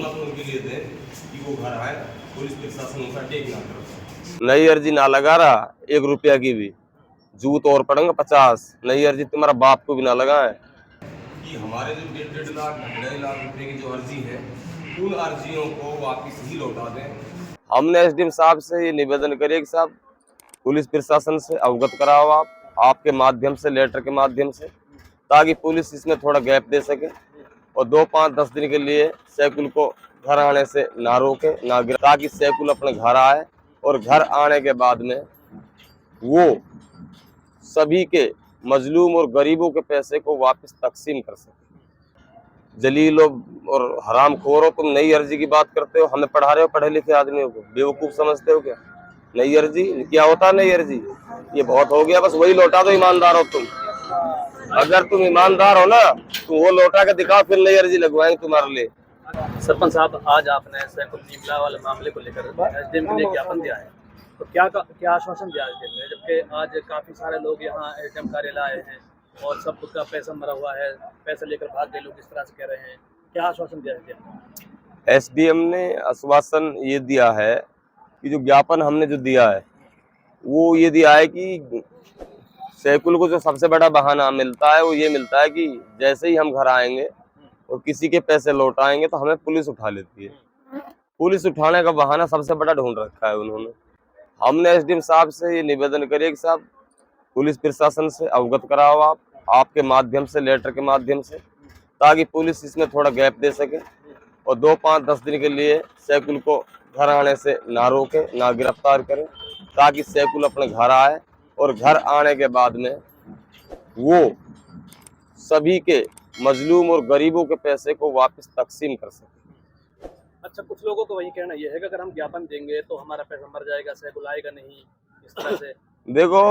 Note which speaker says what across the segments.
Speaker 1: Intimation उनके लिए दें कि वो घर आए, पुलिस प्रशासन उनका टेक ना करे।
Speaker 2: नई अर्जी ना लगा रहा 1 रुपया की भी, जूत और पड़ेंगे 50। नई अर्जी तुम्हारा बाप को भी ना लगाए
Speaker 1: कि हमारे जो 1.5 लाख 2.5 लाख रुपए की जो अर्जी है, उन अर्जियों को वापस ही लौटा दें।
Speaker 2: हमने एसडीएम साहब से ये निवेदन करिए कि साहब पुलिस प्रशासन से अवगत कराओ आपके माध्यम से, लेटर के माध्यम से, ताकि पुलिस इसमें थोड़ा गैप दे सके और 2, 5, 10 दिन के लिए सैकुल को घर आने से ना रोके ना गिरा, ताकि सैकुल अपने घर आए और घर आने के बाद में वो सभी के मजलूम और गरीबों के पैसे को वापस तकसीम कर सके। जलीलो और हराम खोर हो, तुम नई अर्जी की बात करते हो, हमें पढ़ा रहे हो पढ़े लिखे आदमियों को, बेवकूफ समझते हो क्या? नई अर्जी क्या होता है? नई अर्जी ये बहुत हो गया, बस वही लौटा दो। ईमानदार हो तुम, अगर तुम ईमानदार हो ना तो वो लौटा के दिखाओ, फिर नई अर्जी लगवाएंगे तुम्हारे लिए।
Speaker 3: सरपंच साहब, आज आपने सैकुल नीमला वाले मामले को लेकर एसडीएम के लिए ज्ञापन दिया है, तो क्या आश्वासन दिया एसडीएम ने, जबकि आज काफी सारे लोग यहाँ एसडीएम कार्यालय आए हैं और सबका पैसा मरा हुआ है, पैसा लेकर भाग गए लोग, इस तरह से कह रहे हैं, क्या आश्वासन दिया एसडीएम ने?
Speaker 2: एसडीएम ने आश्वासन ये दिया है कि जो ज्ञापन हमने जो दिया है वो ये दिया है कि सैकुल को जो सबसे बड़ा बहाना मिलता है वो ये मिलता है कि जैसे ही हम घर आएंगे और किसी के पैसे लौटाएंगे तो हमें पुलिस उठा लेती है। पुलिस उठाने का बहाना सबसे बड़ा ढूंढ रखा है उन्होंने। हमने एसडीएम साहब से ये निवेदन करिए कि साहब पुलिस प्रशासन से अवगत कराओ आपके माध्यम से, लेटर के माध्यम से, ताकि पुलिस इसमें थोड़ा गैप दे सके और 2, 5, 10 दिन के लिए सैकुल को घर आने से ना रोके ना गिरफ्तार करे, ताकि सैकुल अपने घर आए और घर आने के बाद में वो सभी के मजलूम और गरीबों के पैसे को वापस तकसीम कर सके।
Speaker 3: अच्छा, कुछ लोगों को वही कहना यह है कि अगर हम ज्ञापन देंगे तो हमारा पैसा मर जाएगा, सैकुल आएगा नहीं, इस तरह से।
Speaker 2: देखो,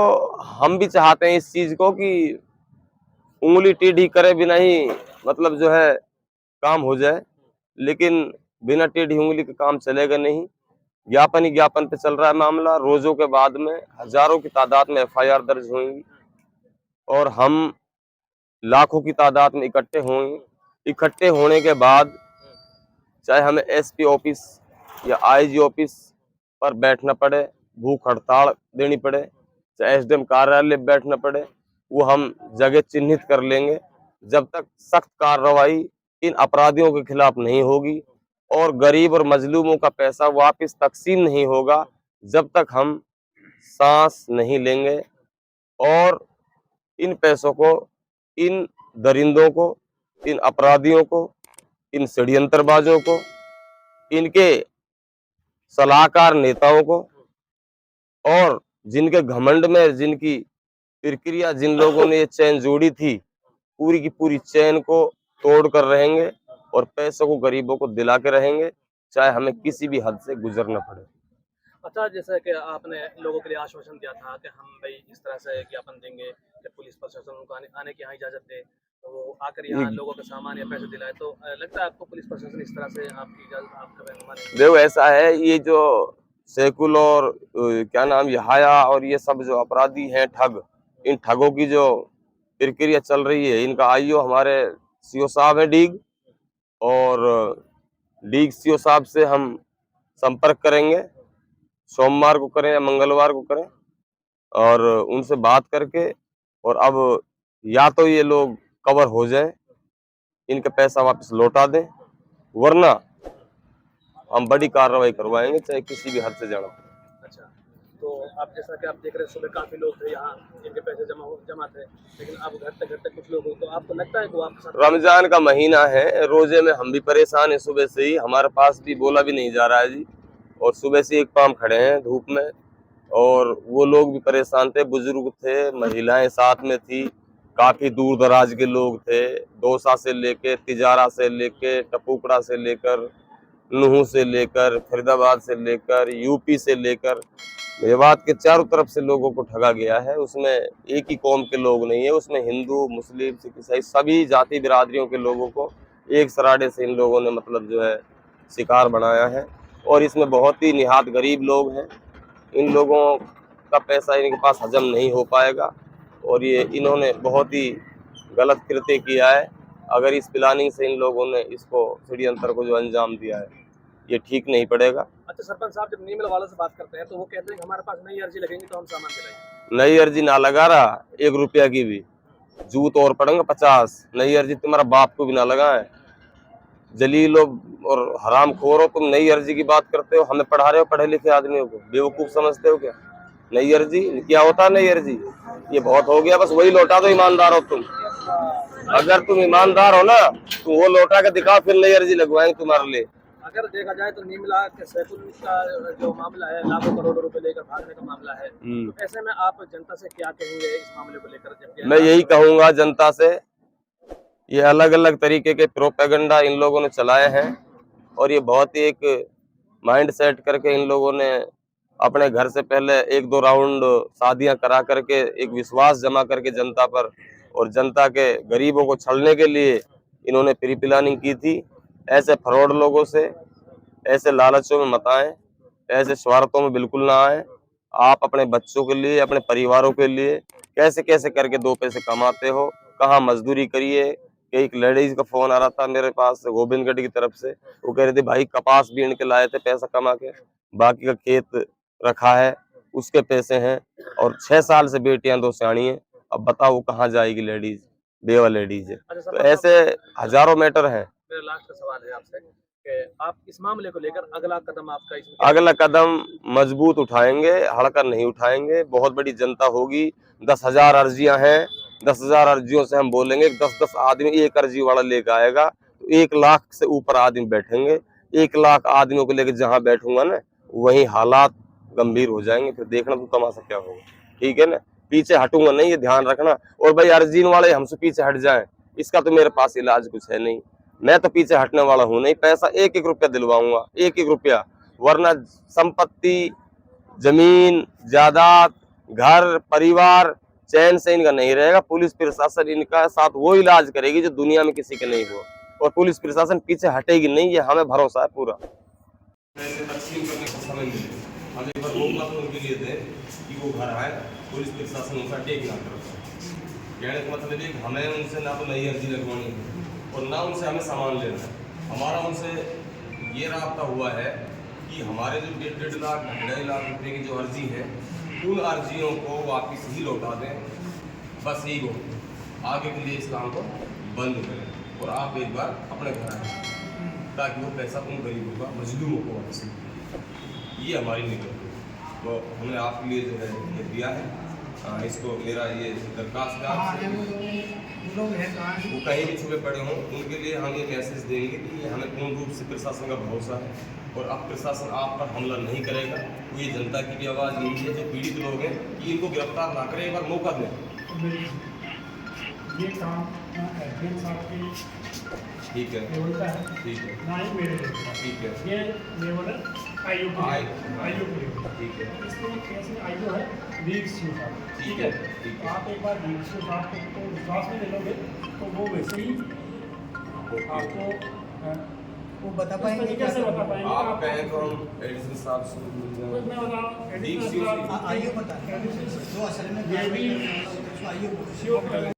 Speaker 2: हम भी चाहते हैं इस चीज को कि उंगली टेढ़ी करे बिना ही मतलब जो है काम हो जाए, लेकिन बिना टेढ़ी उंगली के काम चलेगा नहीं। ज्ञापन ही ज्ञापन पे चल रहा है मामला। रोजों के बाद में हजारों की तादाद में एफआईआर दर्ज होंगी और हम लाखों की तादाद में इकट्ठे होंगे। इकट्ठे होने के बाद चाहे हमें एसपी ऑफिस या आईजी ऑफिस पर बैठना पड़े, भूख हड़ताल देनी पड़े, चाहे एसडीएम कार्यालय बैठना पड़े, वो हम जगह चिन्हित कर लेंगे जब तक सख्त कार्रवाई इन अपराधियों के खिलाफ नहीं होगी और गरीब और मजलूमों का पैसा वापस तकसीम नहीं होगा, जब तक हम सांस नहीं लेंगे। और इन पैसों को, इन दरिंदों को, इन अपराधियों को, इन षड्यंत्रबाजों को, इनके सलाहकार नेताओं को और जिनके घमंड में, जिनकी प्रक्रिया, जिन लोगों ने ये चैन जोड़ी थी, पूरी की पूरी चैन को तोड़ कर रहेंगे और पैसों को गरीबों को दिला के रहेंगे, चाहे हमें किसी भी हद से गुजरना पड़े।
Speaker 3: अच्छा, जैसे कि आपने लोगों के लिए आश्वासन दिया था कि हम भाई इस तरह से ज्ञापन देंगे कि पुलिस प्रशासन उनको आने की यहाँ इजाजत दे, तो वो आकर यहाँ लोगों का सामान या पैसे दिलाए, तो लगता है आपको पुलिस प्रशासन इस तरह से आपकी इजाजत आपका मानेगा?
Speaker 2: देखो, ऐसा है, ये जो सैकुल और क्या नाम यहाया और ये सब जो अपराधी हैं ठग, इन ठगों की जो प्रक्रिया चल रही है, इनका आईओ हमारे सीओ साहब है डीग, और डीग सीओ साहब से हम संपर्क करेंगे, सोमवार को करें या मंगलवार को करें, और उनसे बात करके, और अब या तो ये लोग कवर हो जाएं, इनका पैसा वापस लौटा दें, वरना हम बड़ी कार्रवाई करवाएंगे, चाहे किसी भी हद से जाना पड़े।
Speaker 3: अच्छा, तो आप जैसा कि आप देख रहे हैं, सुबह काफी लोग थे यहाँ जिनके पैसे जमा थे, लेकिन अब घर तक कुछ लोग हो, तो आपको लगता है कि वो आपके साथ?
Speaker 2: रमजान का महीना है, रोजे में हम भी परेशान हैं, सुबह से ही हमारे पास भी बोला भी नहीं जा रहा है जी, और सुबह से एक पाम खड़े हैं धूप में, और वो लोग भी परेशान थे, बुजुर्ग थे, महिलाएं साथ में थी, काफी दूर दराज के लोग थे, दौसा से लेके, तिजारा से लेके, टपुकड़ा से लेकर, नूह से लेकर, फरीदाबाद से लेकर, यूपी से लेकर, मेवात के चारों तरफ से लोगों को ठगा गया है। उसमें एक ही कौम के लोग नहीं है, उसमें हिंदू, मुस्लिम, सिख, ईसाई सभी जाति बिरादरियों के लोगों को एक सराडे से इन लोगों ने मतलब जो है शिकार बनाया है, और इसमें बहुत ही निहात गरीब लोग हैं। इन लोगों का पैसा इनके पास हजम नहीं हो पाएगा और ये इन्होंने बहुत ही गलत कृत्य किया है। अगर इस प्लानिंग से इन लोगों ने इसको षड्यंत्र को जो अंजाम दिया है ये ठीक नहीं पड़ेगा।
Speaker 3: अच्छा सरपंच साहब, जब नी मिल वालों से बात करते हैं तो वो कहते हैं कि हमारे पास नई अर्जी लगेंगी तो हम सामान दिलाएंगे।
Speaker 2: नई अर्जी ना लगा रहा 1 रुपया की भी, जूत और पड़ेंगे 50। नई अर्जी तुम्हारा बाप को भी ना लगा है। जलील और हराम खोर हो तुम, नई अर्जी की बात करते हो। हमें पढ़ा रहे हो पढ़े लिखे आदमियों को, बेवकूफ समझते हो क्या? नई अर्जी क्या होता है? नई अर्जी ये बहुत हो गया, बस वही लौटा दो। ईमानदार हो तुम, अगर तुम ईमानदार हो ना तो वो लौटा के दिखाओ, फिर नई अर्जी लगवाएंगे तुम्हारे लिए।
Speaker 3: अगर देखा जाए तो नीमला के सैफुल का जो मामला है, लाखों करोड़ों रुपए लेकर भागने का मामला है, तो ऐसे में आप जनता से क्या कहेंगे इस मामले को लेकर? जबकि
Speaker 2: मैं यही कहूंगा जनता से, ये अलग अलग तरीके के प्रोपेगेंडा इन लोगों ने चलाए हैं और ये बहुत ही एक माइंड सेट करके इन लोगों ने अपने घर से पहले 1-2 राउंड शादियां करा करके एक विश्वास जमा करके जनता पर और जनता के गरीबों को छलने के लिए इन्होंने प्री प्लानिंग की थी। ऐसे फ्रॉड लोगों से, ऐसे लालचों में मत आए, ऐसे स्वार्थों में बिल्कुल ना आए। आप अपने बच्चों के लिए, अपने परिवारों के लिए कैसे कैसे करके 2 पैसे कमाते हो, कहाँ मजदूरी करिए। एक लेडीज का फोन आ रहा था मेरे पास गोविंदगढ़ की तरफ से, वो कह रहे थे भाई कपास बीन के लाए थे पैसा कमा के, बाकी का खेत रखा है उसके पैसे हैं, और 6 साल से बेटियां 2 सियाणी हैं। अब बताओ वो कहाँ जाएगी लेडीज, बेवा लेडीज है। तो ऐसे हजारों मैटर हैं।
Speaker 3: मेरा लास्ट का सवाल है आपसे कि आप इस मामले को लेकर अगला कदम आपका इसमें?
Speaker 2: अगला कदम मजबूत उठाएंगे, हड़कर नहीं उठाएंगे। बहुत बड़ी जनता होगी, 10,000 अर्जियां हैं, 10,000 अर्जियों से हम बोलेंगे 10-10 आदमी एक अर्जी वाला लेकर आएगा तो 1 लाख से ऊपर आदमी बैठेंगे। 1 लाख आदमियों को लेकर जहां बैठूंगा ना वहीं हालात गंभीर हो जाएंगे, फिर देखना तो तमाशा क्या होगा। ठीक है ना, पीछे हटूंगा नहीं, ये ध्यान रखना। और भाई अर्जिन वाले हमसे पीछे हट जाएं, इसका तो मेरे पास इलाज कुछ है नहीं। मैं तो पीछे हटने वाला हूं नहीं, पैसा 1-1 रुपया दिलवाऊंगा, 1-1 रुपया। वरना संपत्ति, जमीन, जायदाद, घर, परिवार चैन से इनका नहीं रहेगा। पुलिस प्रशासन इनका साथ वो इलाज करेगी जो दुनिया में किसी के नहीं हुआ, और पुलिस प्रशासन पीछे हटेगी नहीं, ये हमें भरोसा है पूरा।
Speaker 1: तकसीम करने का समय मिले, हम एक बार मौका तो उनके लिए दें कि वो घर आए, पुलिस प्रशासन उनका टेक ना कर। कहने का मतलब है कि हमें उनसे ना तो नई अर्जी लगवानी है और ना उनसे हमें सामान लेना है। हमारा उनसे ये राब्ता हुआ है कि हमारे जो 1.5 लाख 2.5 लाख रुपए की जो अर्जी है, उन अर्जियों को वापस ही लौटा दें। बस यही हो, आगे के लिए इस काम को बंद करें और आप एक बार अपने घर आए ताकि वो पैसा उन गरीबों का, मजलूमों को वापस मिले। ये हमारी निकल तो हमने आपके लिए जो है ये दिया है। इसको मेरा ये दरखास्त है आपसे, वो कहीं भी छुपे पड़े हों उनके लिए हम ये मैसेज देंगे कि हमें पूर्ण रूप से प्रशासन का भरोसा है और अब प्रशासन आप पर हमला नहीं करेगा। तो ये जनता की भी आवाज़ यही है जो पीड़ित लोग हैं कि इनको गिरफ्तार ना करें, एक बार मौका दें।
Speaker 4: ये काम एडमिन साहब की
Speaker 1: ठीक है,
Speaker 4: लेवल का है,
Speaker 1: ठीक है,
Speaker 4: ना ही मेरे लेवल का।
Speaker 1: ठीक है,
Speaker 4: ये लेवल है आईओ की लेवल।
Speaker 1: ठीक है,
Speaker 4: इसमें केस में आईओ है वीएक्सयू साहब।
Speaker 1: ठीक है, ठीक
Speaker 4: तो
Speaker 1: है।
Speaker 4: आप एक बार वीएक्सयू साहब को विश्वास में ले लोगे तो वो वैसे ही आपको
Speaker 5: वो बता पाएंगे,
Speaker 4: कैसे बता पाएंगे?
Speaker 1: आप कहें तो हम एडिशनल साहब से
Speaker 4: मैं बता रहा हूँ
Speaker 1: वीएक्सयू
Speaker 5: आईओ बता, जो असल में
Speaker 4: ये भी
Speaker 5: आईओ